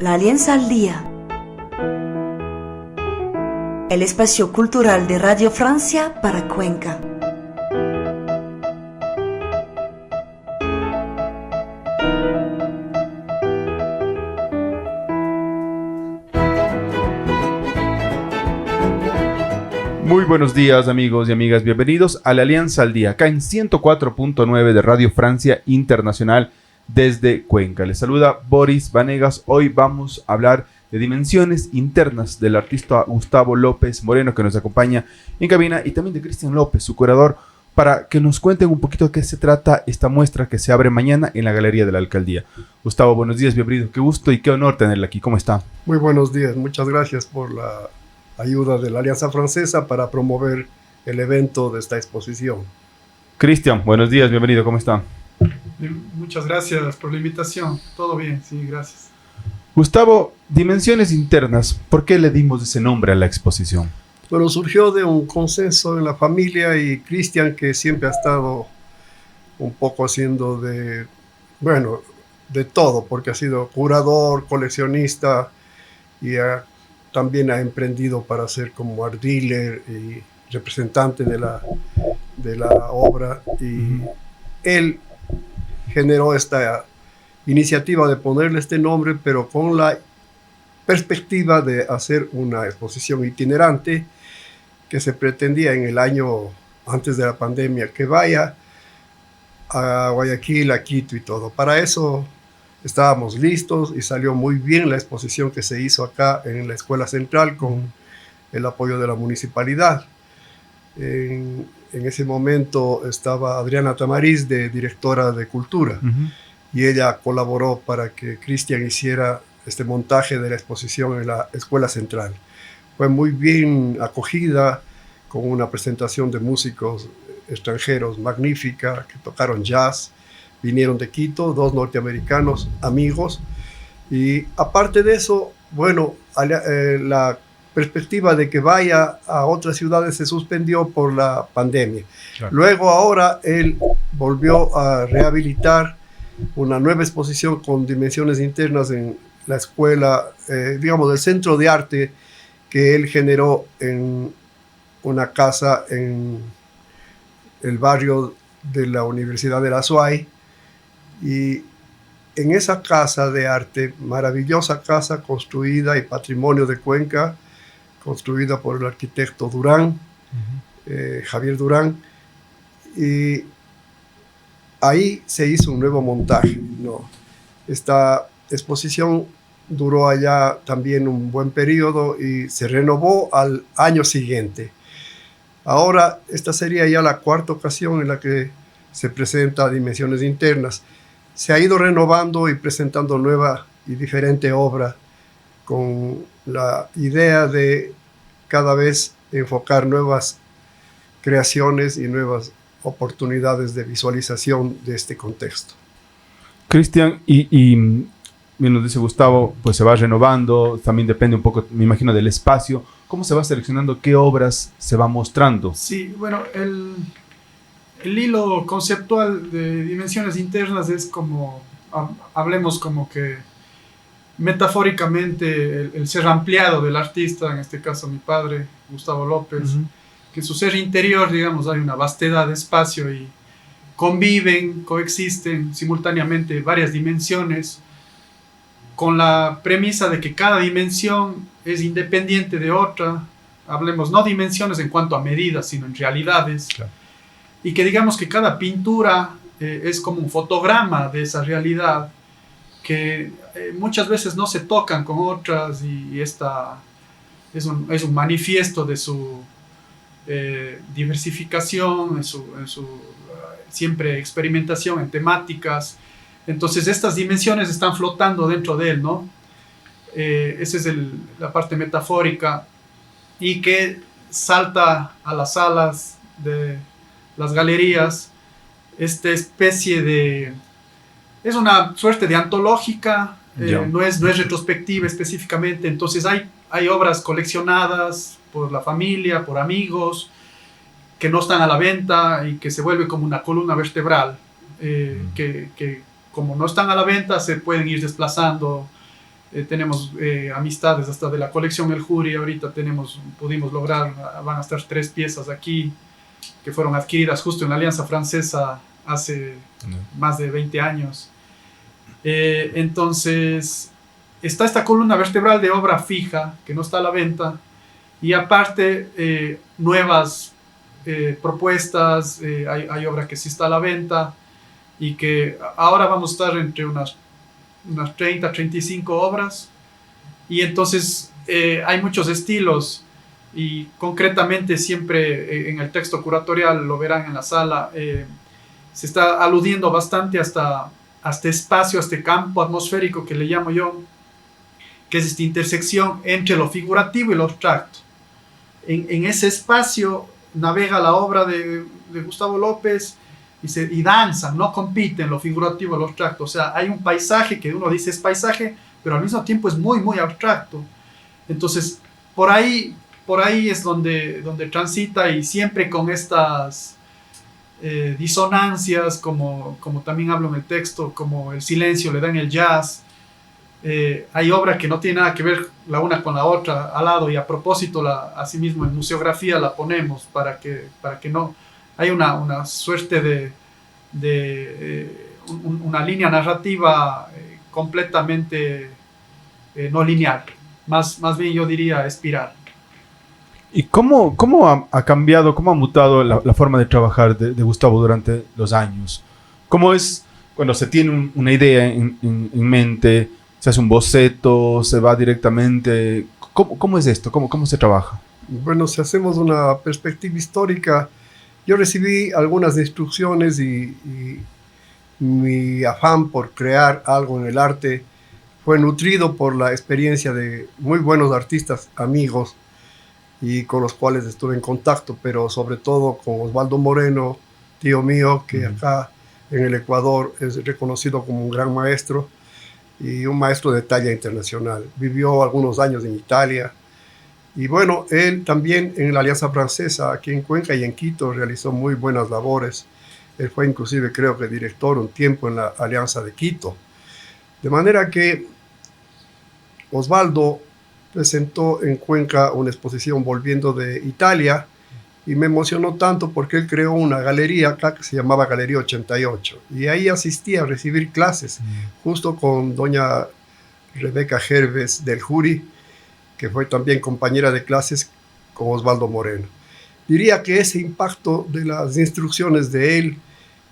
La Alianza al Día. El espacio cultural de Radio Francia para Cuenca. Muy buenos días, amigos y amigas, bienvenidos a la Alianza al Día, acá en 104.9 de Radio Francia Internacional desde Cuenca. Les saluda Boris Vanegas. Hoy vamos a hablar de dimensiones internas del artista Gustavo López Moreno, que nos acompaña en cabina, y también de Cristian López, su curador, para que nos cuenten un poquito de qué se trata esta muestra que se abre mañana en la Galería de la Alcaldía. Gustavo, buenos días, bienvenido. Qué gusto y qué honor tenerle aquí. ¿Cómo está? Muy buenos días, muchas gracias por la ayuda de la Alianza Francesa para promover el evento de esta exposición. Cristian, buenos días, bienvenido, ¿cómo está? Muchas gracias por la invitación, todo bien, sí, gracias. Gustavo, dimensiones internas, ¿por qué le dimos ese nombre a la exposición? Bueno, surgió de un consenso en la familia, y Cristian, que siempre ha estado un poco haciendo de todo, porque ha sido curador, coleccionista, y también ha emprendido para ser como art dealer y representante de la obra, y él generó esta iniciativa de ponerle este nombre, pero con la perspectiva de hacer una exposición itinerante que se pretendía en el año antes de la pandemia, que vaya a Guayaquil, a Quito y todo. Para eso estábamos listos y salió muy bien la exposición que se hizo acá en la Escuela Central con el apoyo de la municipalidad. En ese momento estaba Adriana Tamariz, de directora de Cultura, y ella colaboró para que Cristian hiciera este montaje de la exposición en la Escuela Central. Fue muy bien acogida, con una presentación de músicos extranjeros magnífica, que tocaron jazz. Vinieron de Quito, 2 norteamericanos, amigos. Y aparte de eso, bueno, la perspectiva de que vaya a otras ciudades se suspendió por la pandemia. Claro. Luego, ahora, él volvió a rehabilitar una nueva exposición con dimensiones internas en la escuela, del Centro de Arte que él generó en una casa en el barrio de la Universidad de la SUAY. Y en esa casa de arte, maravillosa casa construida y patrimonio de Cuenca, construida por el arquitecto Durán, Javier Durán, y ahí se hizo un nuevo montaje, ¿no? Esta exposición duró allá también un buen periodo y se renovó al año siguiente. Ahora, esta sería ya la 4ª ocasión en la que se presenta Dimensiones Internas. Se ha ido renovando y presentando nueva y diferente obra, con la idea de cada vez enfocar nuevas creaciones y nuevas oportunidades de visualización de este contexto. Cristian, y nos dice Gustavo, pues se va renovando, también depende un poco, me imagino, del espacio. ¿Cómo se va seleccionando qué obras se va mostrando? Sí, bueno, el hilo conceptual de Dimensiones Internas es como, hablemos como que metafóricamente, el ser ampliado del artista, en este caso mi padre, Gustavo López, que en su ser interior, digamos, hay una vastedad de espacio y conviven, coexisten simultáneamente varias dimensiones, con la premisa de que cada dimensión es independiente de otra. Hablemos no dimensiones en cuanto a medidas, sino en realidades. Claro. Y que digamos que cada pintura es como un fotograma de esa realidad, que muchas veces no se tocan con otras, y esta es un manifiesto de su diversificación, en su siempre experimentación en temáticas. Entonces estas dimensiones están flotando dentro de él, ¿no? Esa es la parte metafórica, y que salta a las salas de las galerías esta especie de... Es una suerte de antológica, no es retrospectiva específicamente. Entonces hay obras coleccionadas por la familia, por amigos, que no están a la venta y que se vuelve como una columna vertebral, que como no están a la venta se pueden ir desplazando tenemos amistades hasta de la colección El Jury. Ahorita pudimos lograr, van a estar 3 piezas aquí que fueron adquiridas justo en la Alianza Francesa hace más de 20 años. Entonces está esta columna vertebral de obra fija que no está a la venta, y aparte nuevas propuestas. Hay obra que sí está a la venta y que ahora vamos a estar entre unas 30, 35 obras, y entonces hay muchos estilos, y concretamente siempre en el texto curatorial, lo verán en la sala, se está aludiendo bastante hasta espacio, a este campo atmosférico que le llamo yo, que es esta intersección entre lo figurativo y lo abstracto. En ese espacio navega la obra de Gustavo López, y danzan, no compiten lo figurativo y lo abstracto. O sea, hay un paisaje que uno dice es paisaje, pero al mismo tiempo es muy, muy abstracto. Entonces, por ahí es donde transita, y siempre con estas disonancias, como también hablo en el texto, como el silencio le da en el jazz. Hay obra que no tiene nada que ver la una con la otra al lado, y a propósito, asimismo en museografía la ponemos para que no... Hay una suerte una línea narrativa completamente no lineal, más bien yo diría espiral. ¿Y cómo ha cambiado, cómo ha mutado la forma de trabajar de Gustavo durante los años? ¿Cómo es cuando se tiene una idea en mente, se hace un boceto, se va directamente? ¿Cómo es esto? ¿Cómo se trabaja? Bueno, si hacemos una perspectiva histórica, yo recibí algunas instrucciones, y mi afán por crear algo en el arte fue nutrido por la experiencia de muy buenos artistas amigos y con los cuales estuve en contacto, pero sobre todo con Osvaldo Moreno, tío mío, que acá en el Ecuador es reconocido como un gran maestro y un maestro de talla internacional. Vivió algunos años en Italia. Y bueno, él también en la Alianza Francesa, aquí en Cuenca y en Quito, realizó muy buenas labores. Él fue inclusive, creo que director un tiempo en la Alianza de Quito. De manera que Osvaldo presentó en Cuenca una exposición volviendo de Italia, y me emocionó tanto porque él creó una galería acá que se llamaba Galería 88. Y ahí asistí a recibir clases, justo con doña Rebeca Gerves del Jury, que fue también compañera de clases con Osvaldo Moreno. Diría que ese impacto de las instrucciones de él,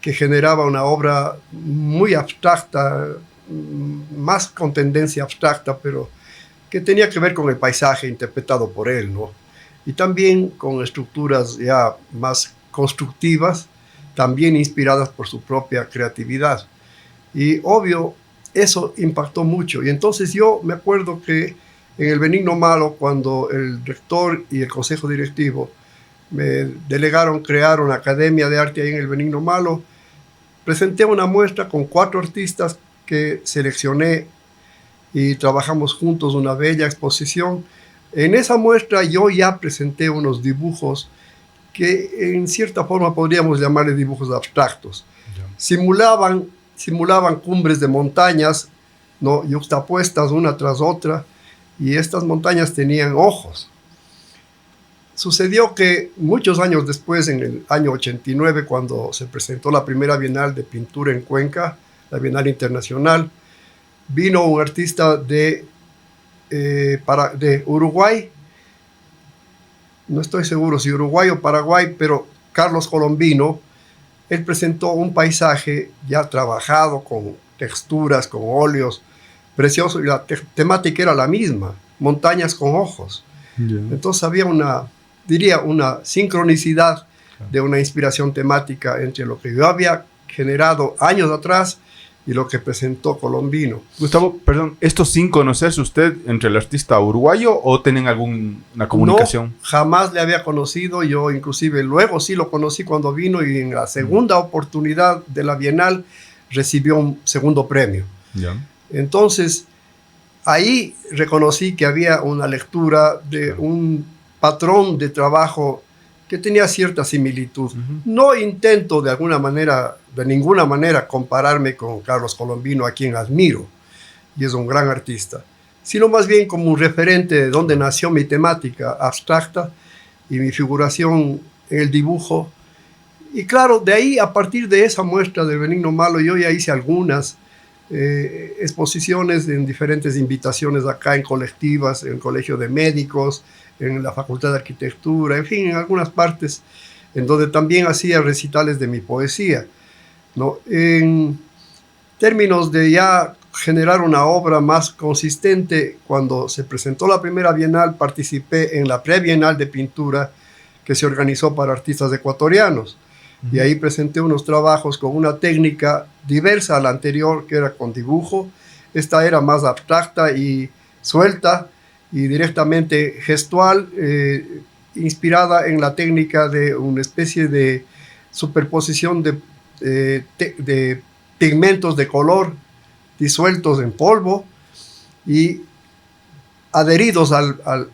que generaba una obra muy abstracta, más con tendencia abstracta, pero que tenía que ver con el paisaje interpretado por él, ¿no? Y también con estructuras ya más constructivas, también inspiradas por su propia creatividad. Y obvio, eso impactó mucho. Y entonces yo me acuerdo que en el Benigno Malo, cuando el rector y el consejo directivo me delegaron crear una academia de arte ahí en el Benigno Malo, presenté una muestra con 4 artistas que seleccioné y trabajamos juntos una bella exposición. En esa muestra yo ya presenté unos dibujos que en cierta forma podríamos llamarle dibujos abstractos. Simulaban cumbres de montañas, ¿no?, yuxtapuestas una tras otra, y estas montañas tenían ojos. Sucedió que muchos años después, en el año 89, cuando se presentó la primera Bienal de Pintura en Cuenca, la Bienal Internacional, vino un artista de Uruguay, no estoy seguro si Uruguay o Paraguay, pero Carlos Colombino. Él presentó un paisaje ya trabajado con texturas, con óleos, precioso, y la temática era la misma, montañas con ojos. Entonces había una sincronicidad de una inspiración temática entre lo que yo había generado años atrás y lo que presentó Colombino. Gustavo, perdón, ¿esto sin conocerse usted entre el artista uruguayo o tienen alguna comunicación? No, jamás le había conocido. Yo inclusive luego sí lo conocí cuando vino, y en la segunda oportunidad de la Bienal recibió un segundo premio. Entonces, ahí reconocí que había una lectura de un patrón de trabajo que tenía cierta similitud. No intento de ninguna manera compararme con Carlos Colombino, a quien admiro, y es un gran artista. sino más bien como un referente de donde nació mi temática abstracta y mi figuración en el dibujo. Y claro, de ahí, a partir de esa muestra del Benigno Malo, yo ya hice algunas exposiciones en diferentes invitaciones acá, en colectivas, en el Colegio de Médicos, en la Facultad de Arquitectura, en fin, en algunas partes, en donde también hacía recitales de mi poesía, ¿no? En términos de ya generar una obra más consistente, cuando se presentó la primera Bienal, participé en la Prebienal de Pintura que se organizó para artistas ecuatorianos. Y ahí presenté unos trabajos con una técnica diversa a la anterior, que era con dibujo. Esta era más abstracta y suelta y directamente gestual, inspirada en la técnica de una especie de superposición de pigmentos de color disueltos en polvo y adheridos al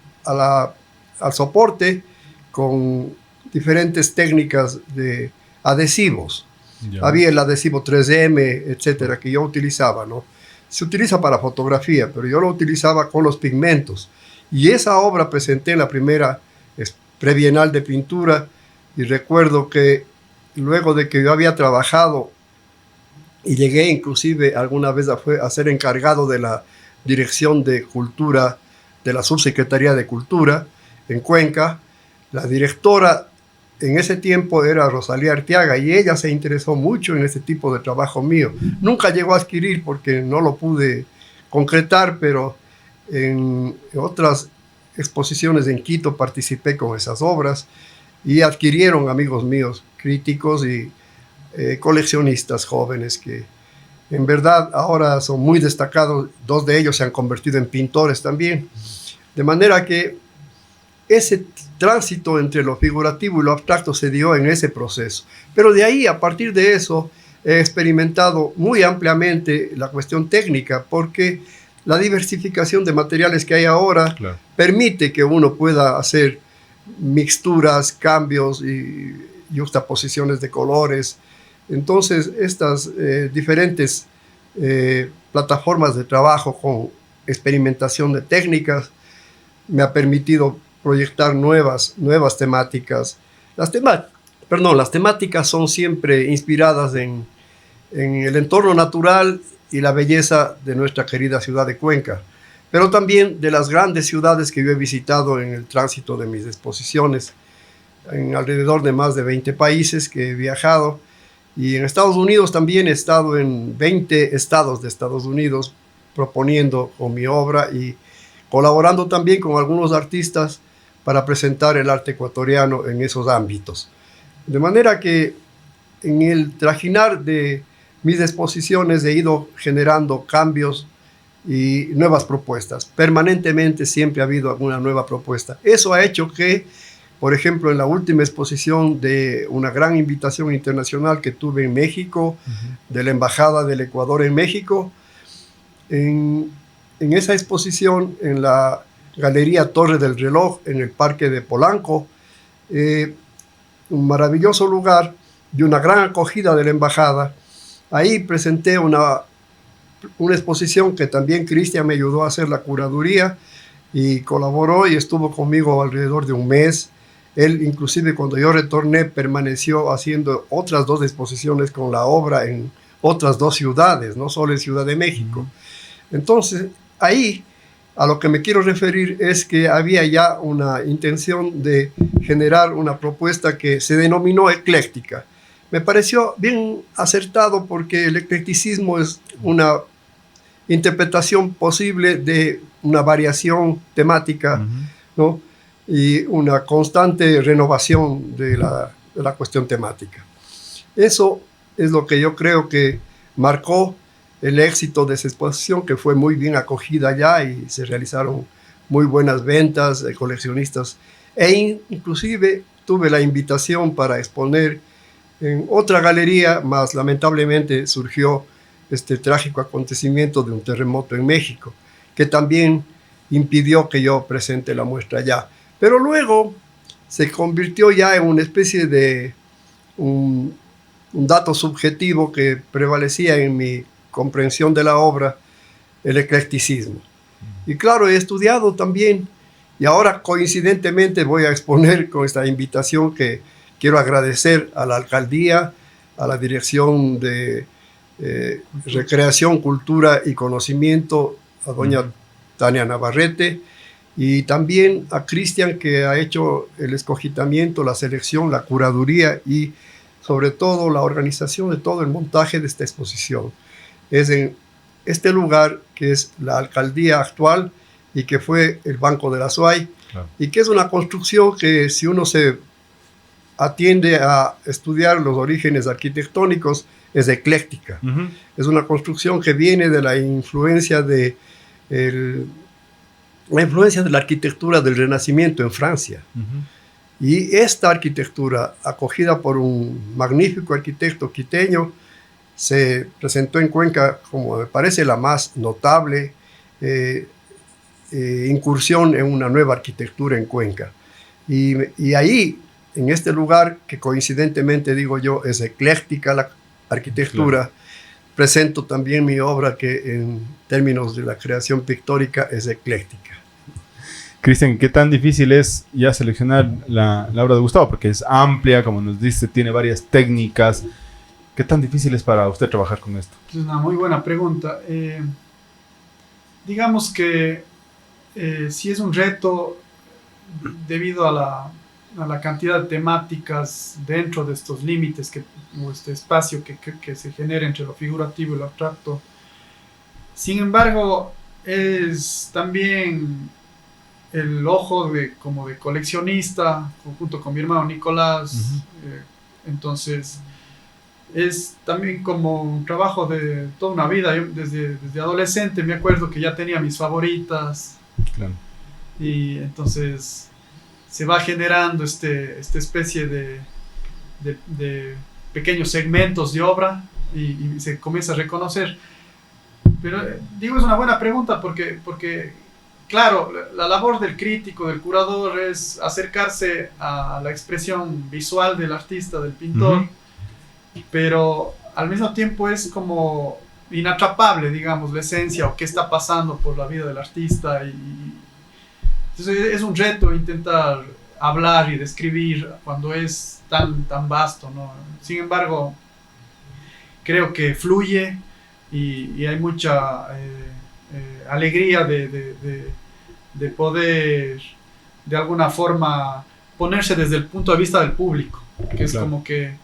soporte con diferentes técnicas de adhesivos. Ya. Había el adhesivo 3M, etcétera, que yo utilizaba, ¿no? Se utiliza para fotografía, pero yo lo utilizaba con los pigmentos. Y esa obra presenté en la primera Prebienal de Pintura, y recuerdo que luego de que yo había trabajado y llegué inclusive alguna vez a ser encargado de la Dirección de Cultura de la Subsecretaría de Cultura en Cuenca, la directora en ese tiempo era Rosalía Arteaga, y ella se interesó mucho en ese tipo de trabajo mío. Nunca llegó a adquirir porque no lo pude concretar, pero en otras exposiciones en Quito participé con esas obras y adquirieron amigos míos, críticos y coleccionistas jóvenes que en verdad ahora son muy destacados. 2 de ellos se han convertido en pintores también. De manera que ese tránsito entre lo figurativo y lo abstracto se dio en ese proceso. Pero de ahí, a partir de eso, he experimentado muy ampliamente la cuestión técnica, porque la diversificación de materiales que hay ahora permite que uno pueda hacer mixturas, cambios y juxtaposiciones de colores. Entonces, estas diferentes plataformas de trabajo con experimentación de técnicas me ha permitido proyectar nuevas temáticas. Las temáticas son siempre inspiradas en el entorno natural y la belleza de nuestra querida ciudad de Cuenca, pero también de las grandes ciudades que yo he visitado en el tránsito de mis exposiciones, en alrededor de más de 20 países que he viajado, y en Estados Unidos también he estado en 20 estados de Estados Unidos proponiendo con mi obra y colaborando también con algunos artistas para presentar el arte ecuatoriano en esos ámbitos. De manera que en el trajinar de mis exposiciones he ido generando cambios y nuevas propuestas. Permanentemente siempre ha habido alguna nueva propuesta. Eso ha hecho que, por ejemplo, en la última exposición de una gran invitación internacional que tuve en México, de la Embajada del Ecuador en México, en esa exposición, en la Galería Torre del Reloj, en el Parque de Polanco, un maravilloso lugar y una gran acogida de la embajada. Ahí presenté una exposición que también Cristian me ayudó a hacer la curaduría y colaboró y estuvo conmigo alrededor de un mes. Él, inclusive, cuando yo retorné, permaneció haciendo otras 2 exposiciones con la obra en otras 2 ciudades, no solo en Ciudad de México. Entonces, ahí a lo que me quiero referir es que había ya una intención de generar una propuesta que se denominó ecléctica. Me pareció bien acertado porque el eclecticismo es una interpretación posible de una variación temática, ¿no? Y una constante renovación de la cuestión temática. Eso es lo que yo creo que marcó el éxito de esa exposición, que fue muy bien acogida ya y se realizaron muy buenas ventas de coleccionistas. Inclusive tuve la invitación para exponer en otra galería, más lamentablemente surgió este trágico acontecimiento de un terremoto en México, que también impidió que yo presente la muestra allá. Pero luego se convirtió ya en una especie de un dato subjetivo que prevalecía en mi comprensión de la obra, el eclecticismo. Y claro, he estudiado también. Y ahora, coincidentemente, voy a exponer con esta invitación que quiero agradecer a la alcaldía, a la Dirección de Recreación, Cultura y Conocimiento, a doña Tania Navarrete, y también a Cristian, que ha hecho el escogitamiento, la selección, la curaduría y sobre todo la organización de todo el montaje de esta exposición. Es en este lugar que es la alcaldía actual y que fue el Banco de la SUAY, claro, y que es una construcción que, si uno se atiende a estudiar los orígenes arquitectónicos, es ecléctica. Es una construcción que viene de la influencia de la arquitectura del Renacimiento en Francia. Y esta arquitectura, acogida por un magnífico arquitecto quiteño, se presentó en Cuenca como, me parece, la más notable incursión en una nueva arquitectura en Cuenca. Y ahí, en este lugar, que coincidentemente, digo yo, es ecléctica la arquitectura, claro, presento también mi obra que en términos de la creación pictórica es ecléctica. Cristian, ¿qué tan difícil es ya seleccionar la obra de Gustavo? Porque es amplia, como nos dice, tiene varias técnicas. ¿Qué tan difícil es para usted trabajar con esto? Es una muy buena pregunta. Digamos que sí es un reto debido a la cantidad de temáticas dentro de estos límites, o este espacio que se genera entre lo figurativo y lo abstracto. Sin embargo, es también el ojo como de coleccionista, junto con mi hermano Nicolás. Entonces, es también como un trabajo de toda una vida. Yo desde adolescente me acuerdo que ya tenía mis favoritas. Claro. Y entonces se va generando esta especie de pequeños segmentos de obra y se comienza a reconocer. Pero digo, es una buena pregunta porque claro, la labor del crítico, del curador, es acercarse a la expresión visual del artista, del pintor, pero al mismo tiempo es como inatrapable, digamos, la esencia o qué está pasando por la vida del artista. Entonces es un reto intentar hablar y describir cuando es tan vasto, ¿no? Sin embargo, creo que fluye y hay mucha alegría de poder de alguna forma ponerse desde el punto de vista del público, que es claro, como que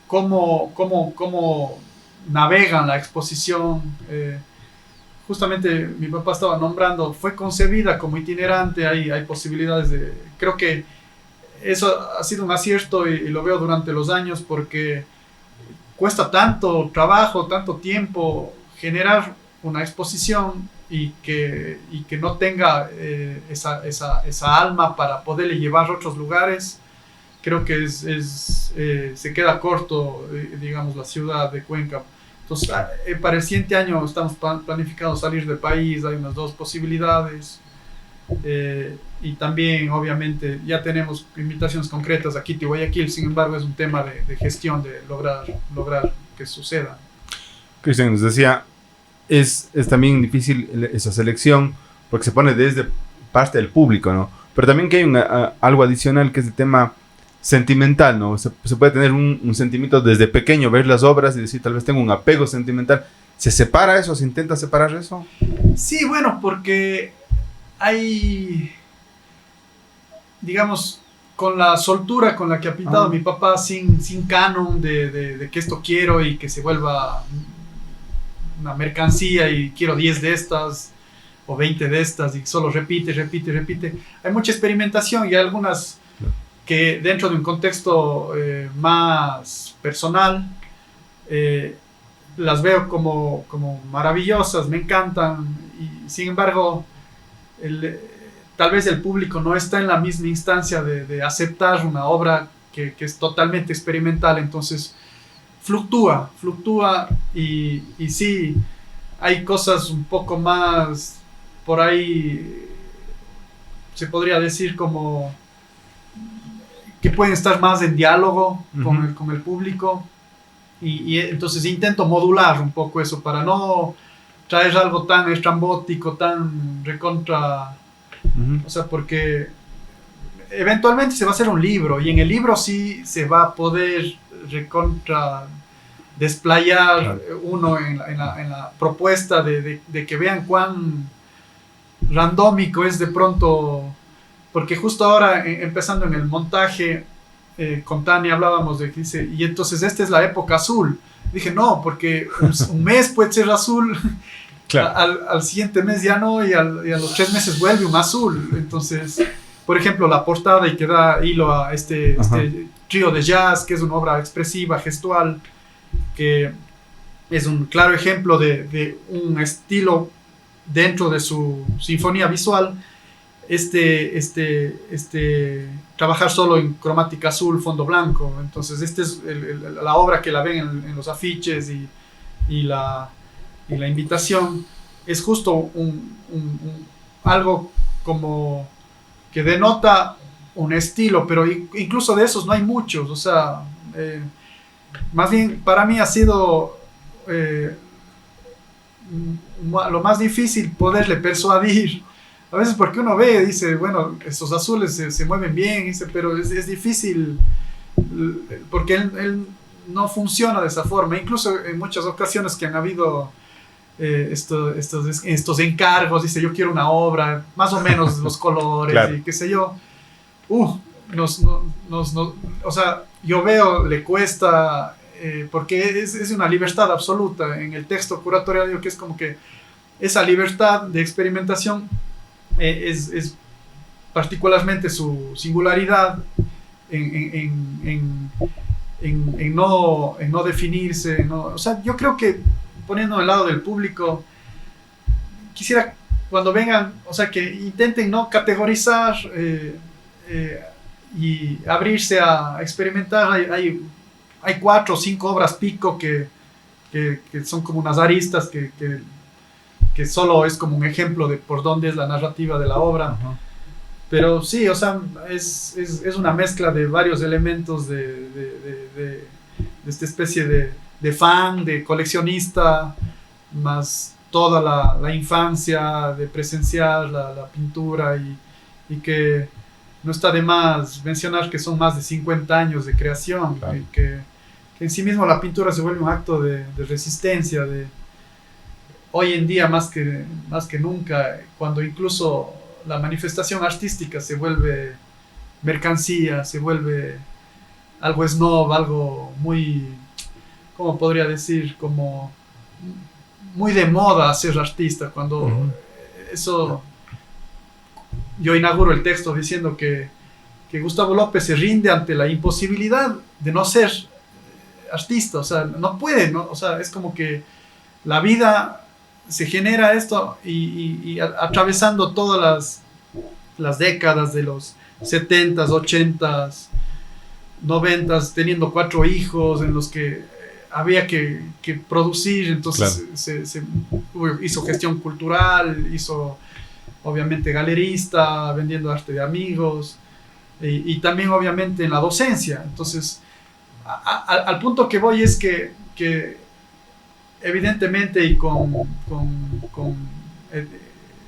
cómo navegan la exposición. Justamente mi papá estaba nombrando, fue concebida como itinerante, hay posibilidades creo que eso ha sido un acierto y lo veo durante los años, porque cuesta tanto trabajo, tanto tiempo generar una exposición y que no tenga esa alma para poderle llevar a otros lugares. Creo que se queda corto, digamos, la ciudad de Cuenca. Entonces, para el siguiente año estamos planificando salir del país, hay unas 2 posibilidades. Y también, obviamente, ya tenemos invitaciones concretas a Quito y Guayaquil. Sin embargo, es un tema de gestión, de lograr que suceda. Cristian nos decía, es también difícil esa selección porque se pone desde parte del público, ¿no? Pero también que hay algo adicional, que es el tema sentimental, ¿no? Se puede tener un sentimiento desde pequeño, ver las obras y decir, tal vez tengo un apego sentimental. ¿Se separa eso? ¿Se intenta separar eso? Sí, bueno, porque hay, digamos, con la soltura con la que ha pintado mi papá, sin canon de que esto quiero y que se vuelva una mercancía y quiero 10 de estas o 20 de estas y solo repite. Hay mucha experimentación y hay algunas que dentro de un contexto más personal las veo como maravillosas, me encantan, y sin embargo tal vez el público no está en la misma instancia de aceptar una obra que es totalmente experimental. Entonces fluctúa y sí, hay cosas un poco más por ahí, se podría decir, como que pueden estar más en diálogo con el público, y entonces intento modular un poco eso para no traer algo tan estrambótico, tan recontra... O sea, porque eventualmente se va a hacer un libro y en el libro sí se va a poder recontra desplayar uno en la propuesta de que vean cuán randómico es de pronto, porque justo ahora empezando en el montaje con Tania hablábamos de que dice, y entonces esta es la época azul. Dije, no, porque un mes puede ser azul, claro. al siguiente mes ya no, y a los 3 meses vuelve un azul. Entonces, por ejemplo, la portada y que da hilo a este trío de jazz, que es una obra expresiva, gestual, que es un claro ejemplo de un estilo dentro de su sinfonía visual, trabajar solo en cromática azul, fondo blanco. Entonces, esta es la obra que la ven en los afiches y la invitación. Es justo algo como que denota un estilo, pero incluso de esos no hay muchos. O sea, más bien para mí ha sido lo más difícil poderle persuadir. A veces porque uno ve y dice, bueno, estos azules se mueven bien, dice, pero es difícil porque él no funciona de esa forma. Incluso en muchas ocasiones que han habido estos encargos, dice, yo quiero una obra, más o menos los colores, claro. Y qué sé yo. O sea, yo veo, le cuesta, porque es una libertad absoluta. En el texto curatorial digo que es como que esa libertad de experimentación es particularmente su singularidad en no definirse, no, o sea, yo creo que poniendo al lado del público, quisiera cuando vengan, o sea, que intenten no categorizar y abrirse a experimentar. Hay 4 o 5 obras pico que son como unas aristas que solo es como un ejemplo de por dónde es la narrativa de la obra. Pero sí, o sea, es una mezcla de varios elementos de esta especie de fan, de coleccionista, más toda la infancia de presenciar la pintura y que no está de más mencionar que son más de 50 años de creación, claro. que en sí mismo la pintura se vuelve un acto de resistencia, hoy en día más que nunca, cuando incluso la manifestación artística se vuelve mercancía, se vuelve algo snob, algo muy, ¿cómo podría decir? Como muy de moda ser artista, cuando eso... Yo inauguro el texto diciendo que Gustavo López se rinde ante la imposibilidad de no ser artista, o sea, no puede, ¿no? O sea, es como que la vida se genera esto y atravesando todas las décadas de los 70s, 80s, 90s, teniendo 4 hijos en los que había que producir, entonces claro. se hizo gestión cultural, hizo obviamente galerista, vendiendo arte de amigos, y también obviamente en la docencia. Entonces, al punto que voy es que evidentemente y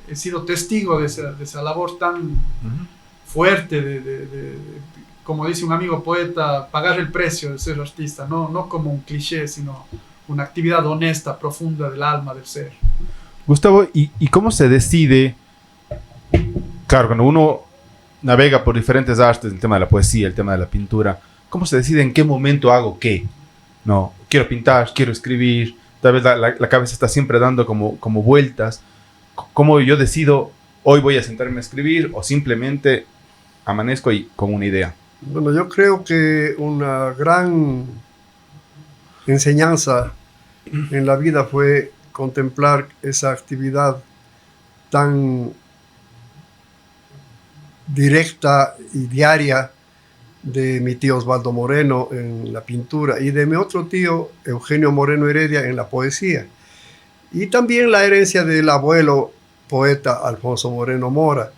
he sido testigo de esa labor tan fuerte de, como dice un amigo poeta, pagar el precio de ser artista, no como un cliché, sino una actividad honesta, profunda del alma, del ser. Gustavo, ¿y cómo se decide? Claro, cuando uno navega por diferentes artes, el tema de la poesía, el tema de la pintura, ¿cómo se decide en qué momento hago qué? No, quiero pintar, quiero escribir, tal vez la cabeza está siempre dando como vueltas. ¿Cómo yo decido hoy voy a sentarme a escribir o simplemente amanezco y con una idea? Bueno, yo creo que una gran enseñanza en la vida fue contemplar esa actividad tan directa y diaria de mi tío Osvaldo Moreno en la pintura y de mi otro tío Eugenio Moreno Heredia en la poesía, y también la herencia del abuelo poeta Alfonso Moreno Mora,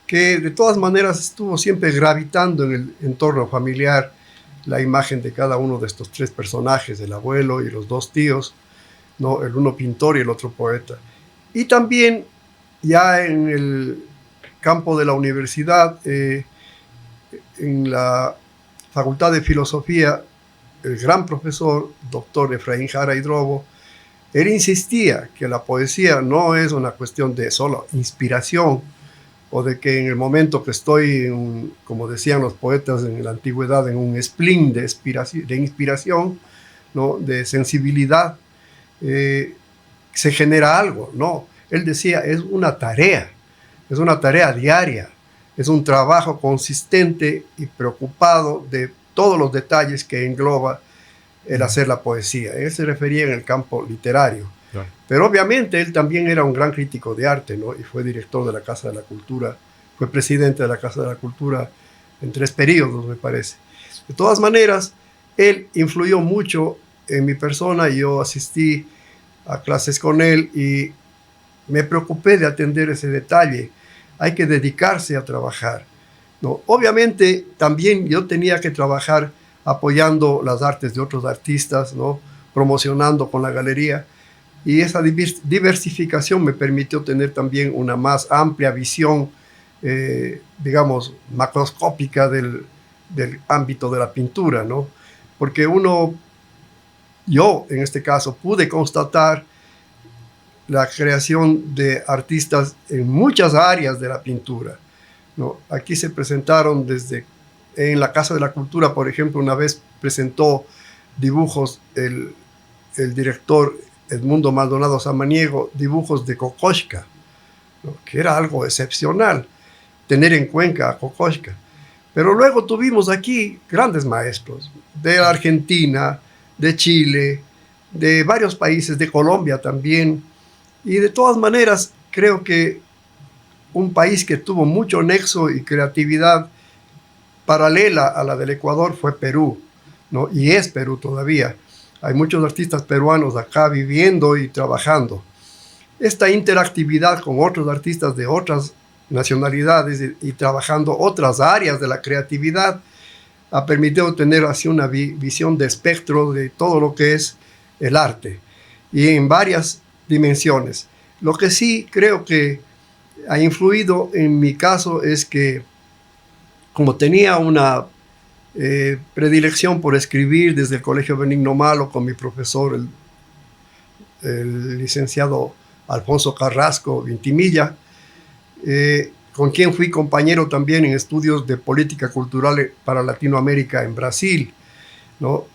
que de todas maneras estuvo siempre gravitando en el entorno familiar la imagen de cada uno de estos 3 personajes, el abuelo y los 2 tíos, ¿no? El uno pintor y el otro poeta. Y también ya en el campo de la universidad, en la Facultad de Filosofía, el gran profesor, doctor Efraín Jara Hidrobo, él insistía que la poesía no es una cuestión de solo inspiración, o de que en el momento que estoy, como decían los poetas en la antigüedad, en un spleen de inspiración, ¿no? De sensibilidad, se genera algo. No, él decía, es una tarea diaria, es un trabajo consistente y preocupado de todos los detalles que engloba el hacer la poesía. Él se refería en el campo literario. Claro. Pero obviamente él también era un gran crítico de arte, ¿no? Y fue director de la Casa de la Cultura, fue presidente de la Casa de la Cultura en 3 periodos, me parece. De todas maneras, él influyó mucho en mi persona. Yo asistí a clases con él y me preocupé de atender ese detalle. Hay que dedicarse a trabajar, ¿no? Obviamente también yo tenía que trabajar apoyando las artes de otros artistas, ¿no? Promocionando con la galería, y esa diversificación me permitió tener también una más amplia visión, digamos, macroscópica del ámbito de la pintura, ¿no? Porque yo en este caso pude constatar la creación de artistas en muchas áreas de la pintura, ¿no? Aquí se presentaron en la Casa de la Cultura, por ejemplo, una vez presentó dibujos el director Edmundo Maldonado Samaniego, dibujos de Kokoschka, ¿no? Que era algo excepcional, tener en Cuenca a Kokoschka. Pero luego tuvimos aquí grandes maestros de Argentina, de Chile, de varios países, de Colombia también. Y de todas maneras, creo que un país que tuvo mucho nexo y creatividad paralela a la del Ecuador fue Perú, ¿no? Y es Perú todavía. Hay muchos artistas peruanos acá viviendo y trabajando. Esta interactividad con otros artistas de otras nacionalidades y trabajando otras áreas de la creatividad ha permitido tener así una visión de espectro de todo lo que es el arte, y en varias dimensiones. Lo que sí creo que ha influido en mi caso es que, como tenía una predilección por escribir desde el Colegio Benigno Malo con mi profesor, el licenciado Alfonso Carrasco Vintimilla, con quien fui compañero también en estudios de política cultural para Latinoamérica en Brasil, ¿no?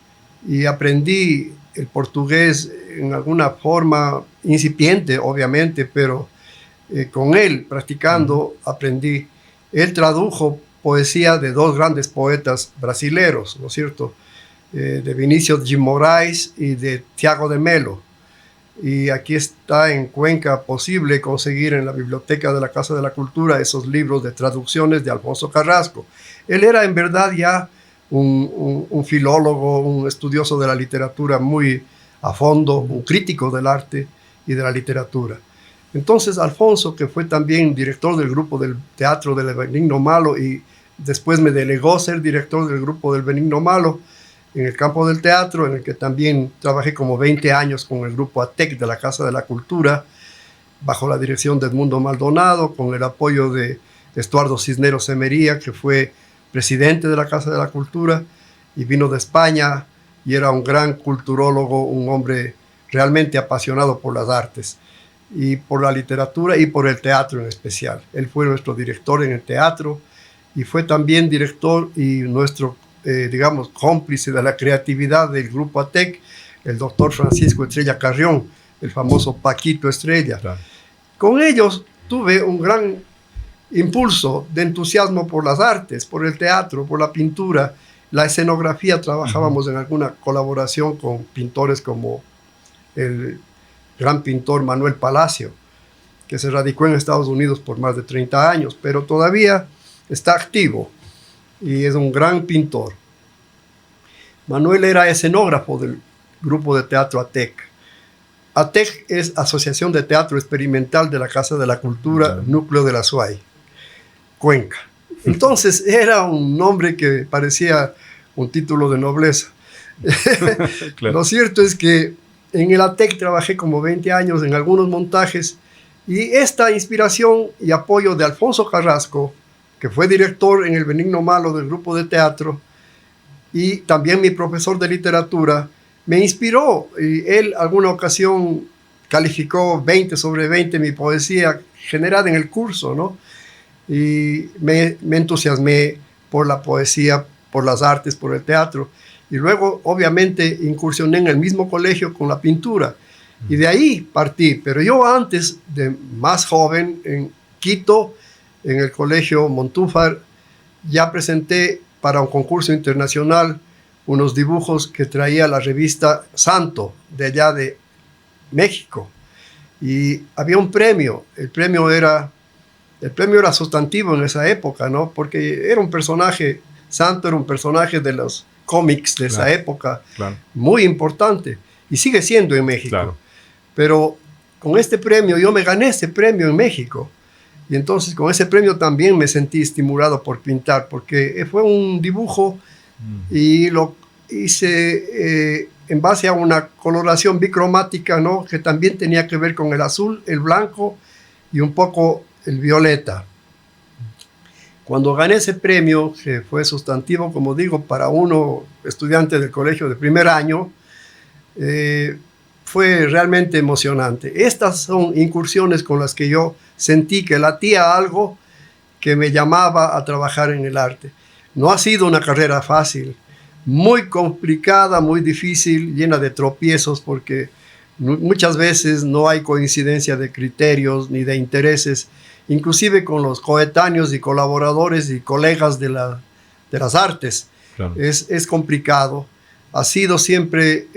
Y aprendí el portugués en alguna forma incipiente, obviamente, pero con él, practicando, aprendí. Él tradujo poesía de 2 grandes poetas brasileros, ¿no es cierto? De Vinícius de Moraes y de Tiago de Melo. Y aquí está en Cuenca posible conseguir en la biblioteca de la Casa de la Cultura esos libros de traducciones de Alfonso Carrasco. Él era en verdad ya un filólogo, un estudioso de la literatura muy a fondo, un crítico del arte y de la literatura. Entonces Alfonso, que fue también director del grupo del teatro del Benigno Malo y después me delegó ser director del grupo del Benigno Malo en el campo del teatro, en el que también trabajé como 20 años con el grupo ATEC de la Casa de la Cultura, bajo la dirección de Edmundo Maldonado, con el apoyo de Estuardo Cisneros Semería, que fue presidente de la Casa de la Cultura y vino de España y era un gran culturólogo, un hombre realmente apasionado por las artes y por la literatura y por el teatro en especial. Él fue nuestro director en el teatro y fue también director y nuestro, digamos, cómplice de la creatividad del grupo ATEC, el doctor Francisco Estrella Carrión, el famoso Paquito Estrella. Claro. Con ellos tuve un gran impulso de entusiasmo por las artes, por el teatro, por la pintura, la escenografía. Trabajábamos en alguna colaboración con pintores como el gran pintor Manuel Palacio, que se radicó en Estados Unidos por más de 30 años, pero todavía está activo y es un gran pintor. Manuel era escenógrafo del grupo de teatro ATEC. ATEC es Asociación de Teatro Experimental de la Casa de la Cultura, Núcleo de la SUAY, Cuenca. Entonces era un nombre que parecía un título de nobleza. Claro. Lo cierto es que en el ATEC trabajé como 20 años en algunos montajes, y esta inspiración y apoyo de Alfonso Carrasco, que fue director en El Benigno Malo del grupo de teatro, y también mi profesor de literatura, me inspiró. Y él alguna ocasión calificó 20 sobre 20 mi poesía generada en el curso, ¿no? Y me entusiasmé por la poesía, por las artes, por el teatro. Y luego, obviamente, incursioné en el mismo colegio con la pintura. Y de ahí partí. Pero yo antes, de más joven, en Quito, en el colegio Montúfar, ya presenté para un concurso internacional unos dibujos que traía la revista Santo, de allá de México. Y había un premio. El premio era sustantivo en esa época, ¿no? Porque era un personaje, Santo era un personaje de los cómics de esa época, muy importante, y sigue siendo en México. Claro. Pero con este premio, yo me gané ese premio en México, y entonces con ese premio también me sentí estimulado por pintar, porque fue un dibujo y lo hice en base a una coloración bicromática, ¿no? Que también tenía que ver con el azul, el blanco y un poco el violeta. Cuando gané ese premio, que fue sustantivo, como digo, para uno estudiante del colegio de primer año, fue realmente emocionante. Estas son incursiones con las que yo sentí que latía algo que me llamaba a trabajar en el arte. No ha sido una carrera fácil, muy complicada, muy difícil, llena de tropiezos, porque muchas veces no hay coincidencia de criterios ni de intereses, inclusive con los coetáneos y colaboradores y colegas de las artes. Claro. Es complicado. Ha sido siempre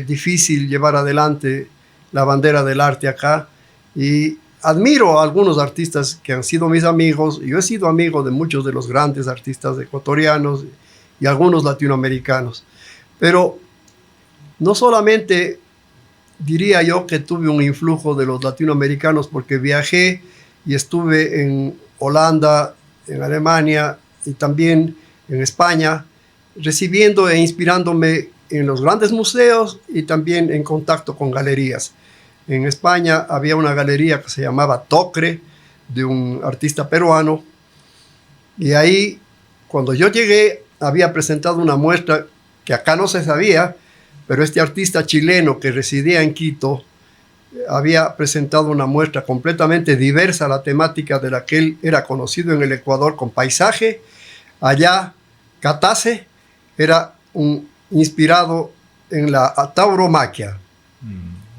difícil llevar adelante la bandera del arte acá, y admiro a algunos artistas que han sido mis amigos. Yo he sido amigo de muchos de los grandes artistas ecuatorianos y algunos latinoamericanos, pero no solamente diría yo que tuve un influjo de los latinoamericanos, porque viajé y estuve en Holanda, en Alemania y también en España, recibiendo e inspirándome en los grandes museos y también en contacto con galerías. En España había una galería que se llamaba Tocre, de un artista peruano, y ahí, cuando yo llegué, había presentado una muestra que acá no se sabía, pero este artista chileno que residía en Quito había presentado una muestra completamente diversa a la temática de la que él era conocido en el Ecuador, con paisaje. Allá, Catase era inspirado en la tauromaquia.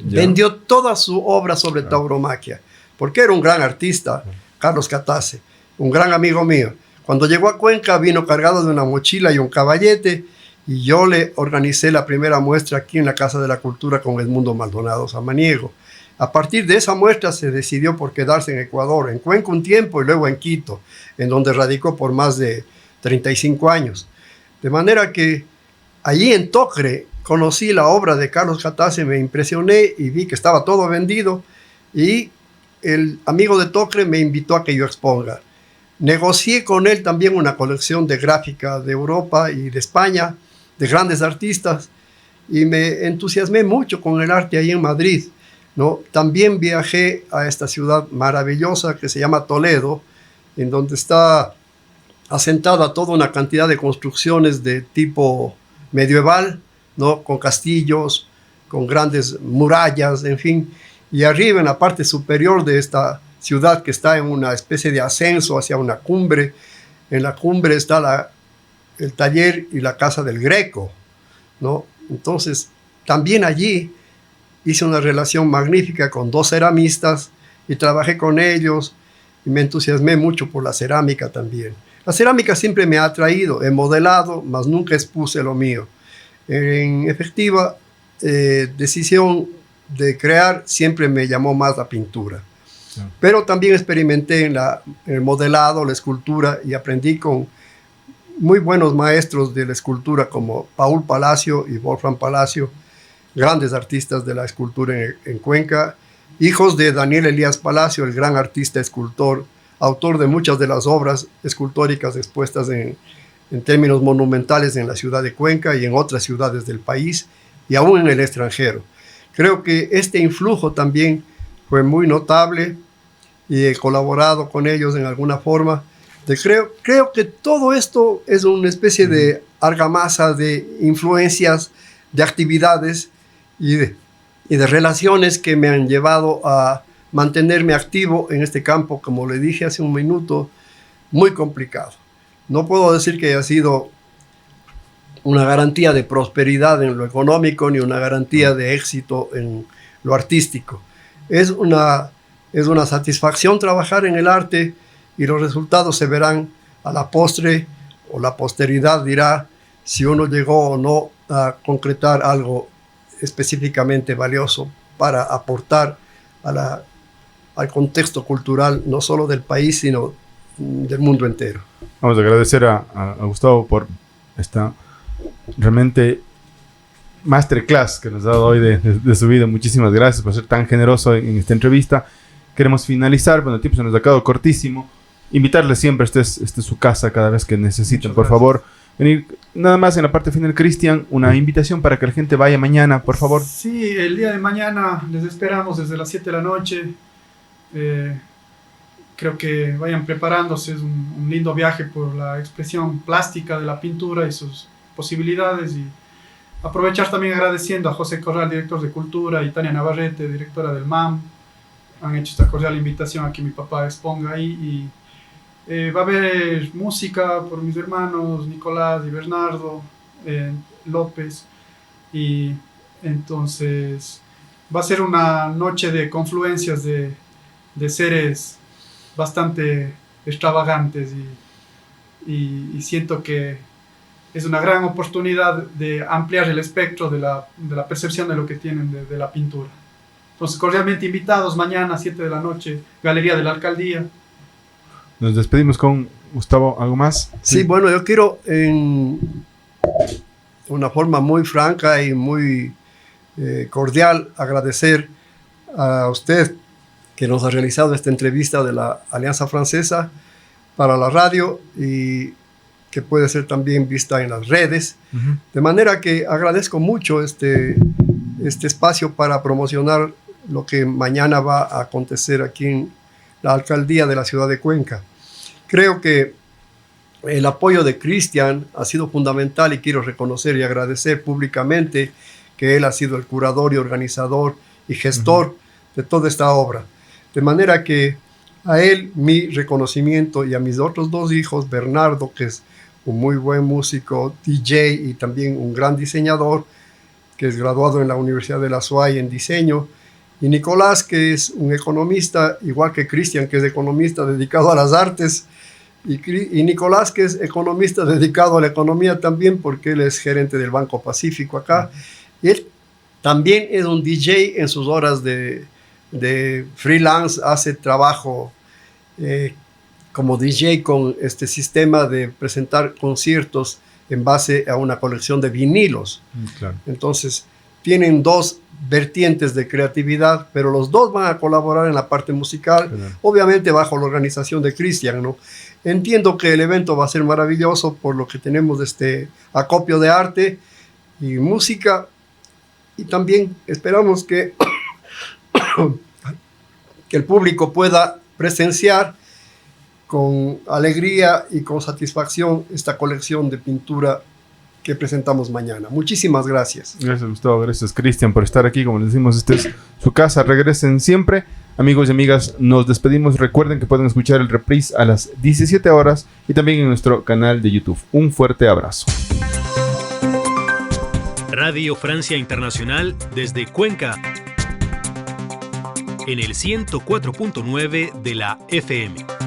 Vendió toda su obra sobre tauromaquia, porque era un gran artista, Carlos Catase, un gran amigo mío. Cuando llegó a Cuenca, vino cargado de una mochila y un caballete, y yo le organicé la primera muestra aquí en la Casa de la Cultura con Edmundo Maldonado Samaniego. A partir de esa muestra se decidió por quedarse en Ecuador, en Cuenca un tiempo y luego en Quito, en donde radicó por más de 35 años. De manera que allí en Tocre conocí la obra de Carlos Catase, me impresioné y vi que estaba todo vendido, y el amigo de Tocre me invitó a que yo exponga. Negocié con él también una colección de gráfica de Europa y de España, de grandes artistas, y me entusiasmé mucho con el arte ahí en Madrid, ¿no? También viajé a esta ciudad maravillosa que se llama Toledo, en donde está asentada toda una cantidad de construcciones de tipo medieval, ¿no? Con castillos, con grandes murallas, en fin. Y arriba, en la parte superior de esta ciudad, que está en una especie de ascenso hacia una cumbre, en la cumbre está el taller y la casa del Greco, ¿no? Entonces, también allí hice una relación magnífica con dos ceramistas y trabajé con ellos, y me entusiasmé mucho por la cerámica también. La cerámica siempre me ha atraído, he modelado, mas nunca expuse lo mío. En efectiva decisión de crear, siempre me llamó más la pintura. Sí. Pero también experimenté en el modelado, la escultura, y aprendí con muy buenos maestros de la escultura como Paul Palacio y Wolfram Palacio, grandes artistas de la escultura en Cuenca, hijos de Daniel Elías Palacio, el gran artista escultor, autor de muchas de las obras escultóricas expuestas en términos monumentales en la ciudad de Cuenca y en otras ciudades del país y aún en el extranjero. Creo que este influjo también fue muy notable y he colaborado con ellos en alguna forma. Creo que todo esto es una especie de argamasa de influencias, de actividades y de relaciones que me han llevado a mantenerme activo en este campo, como le dije hace un minuto, muy complicado. No puedo decir que haya sido una garantía de prosperidad en lo económico ni una garantía de éxito en lo artístico. Es una satisfacción trabajar en el arte y los resultados se verán a la postre, o la posteridad dirá si uno llegó o no a concretar algo específicamente valioso para aportar al contexto cultural, no solo del país, sino del mundo entero. Vamos a agradecer a Gustavo por esta realmente masterclass que nos ha dado hoy de su vida. Muchísimas gracias por ser tan generoso en esta entrevista. Queremos finalizar, bueno, el tiempo se nos ha quedado cortísimo. Invitarles siempre, esta es su casa cada vez que necesiten, por favor. Venir, nada más en la parte final, Cristian, una invitación para que la gente vaya mañana, por favor. Sí, el día de mañana les esperamos desde las 7 de la noche. Creo que vayan preparándose, es un lindo viaje por la expresión plástica de la pintura y sus posibilidades, y aprovechar también agradeciendo a José Corral, director de Cultura, y Tania Navarrete, directora del MAM. Han hecho esta cordial invitación a que mi papá exponga ahí, y va a haber música por mis hermanos Nicolás y Bernardo López, y entonces va a ser una noche de confluencias de seres bastante extravagantes, y siento que es una gran oportunidad de ampliar el espectro de la percepción de lo que tienen de la pintura. Entonces, cordialmente invitados mañana a 7 de la noche, Galería de la Alcaldía. Nos despedimos con Gustavo, ¿algo más? Sí, bueno, yo quiero en una forma muy franca y muy cordial agradecer a usted que nos ha realizado esta entrevista de la Alianza Francesa para la radio, y que puede ser también vista en las redes. De manera que agradezco mucho este espacio para promocionar lo que mañana va a acontecer aquí en la alcaldía de la ciudad de Cuenca. Creo que el apoyo de Cristian ha sido fundamental, y quiero reconocer y agradecer públicamente que él ha sido el curador y organizador y gestor de toda esta obra. De manera que a él mi reconocimiento, y a mis otros dos hijos, Bernardo, que es un muy buen músico, DJ y también un gran diseñador, que es graduado en la Universidad de la SUAY en diseño, y Nicolás, que es un economista, igual que Cristian, que es economista dedicado a las artes, y Nicolás, que es economista dedicado a la economía también, porque él es gerente del Banco Pacífico acá, y él también es un DJ en sus horas de freelance, hace trabajo como DJ con este sistema de presentar conciertos en base a una colección de vinilos. Claro. Entonces, tienen dos vertientes de creatividad, pero los dos van a colaborar en la parte musical, claro, obviamente bajo la organización de Cristian, ¿no? Entiendo que el evento va a ser maravilloso, por lo que tenemos este acopio de arte y música, y también esperamos que el público pueda presenciar con alegría y con satisfacción esta colección de pintura que presentamos mañana. Muchísimas gracias. Gracias, Gustavo. Gracias, Cristian, por estar aquí. Como les decimos, esta es su casa. Regresen siempre. Amigos y amigas, nos despedimos. Recuerden que pueden escuchar el reprise a las 17 horas y también en nuestro canal de YouTube. Un fuerte abrazo. Radio Francia Internacional desde Cuenca, en el 104.9 de la FM.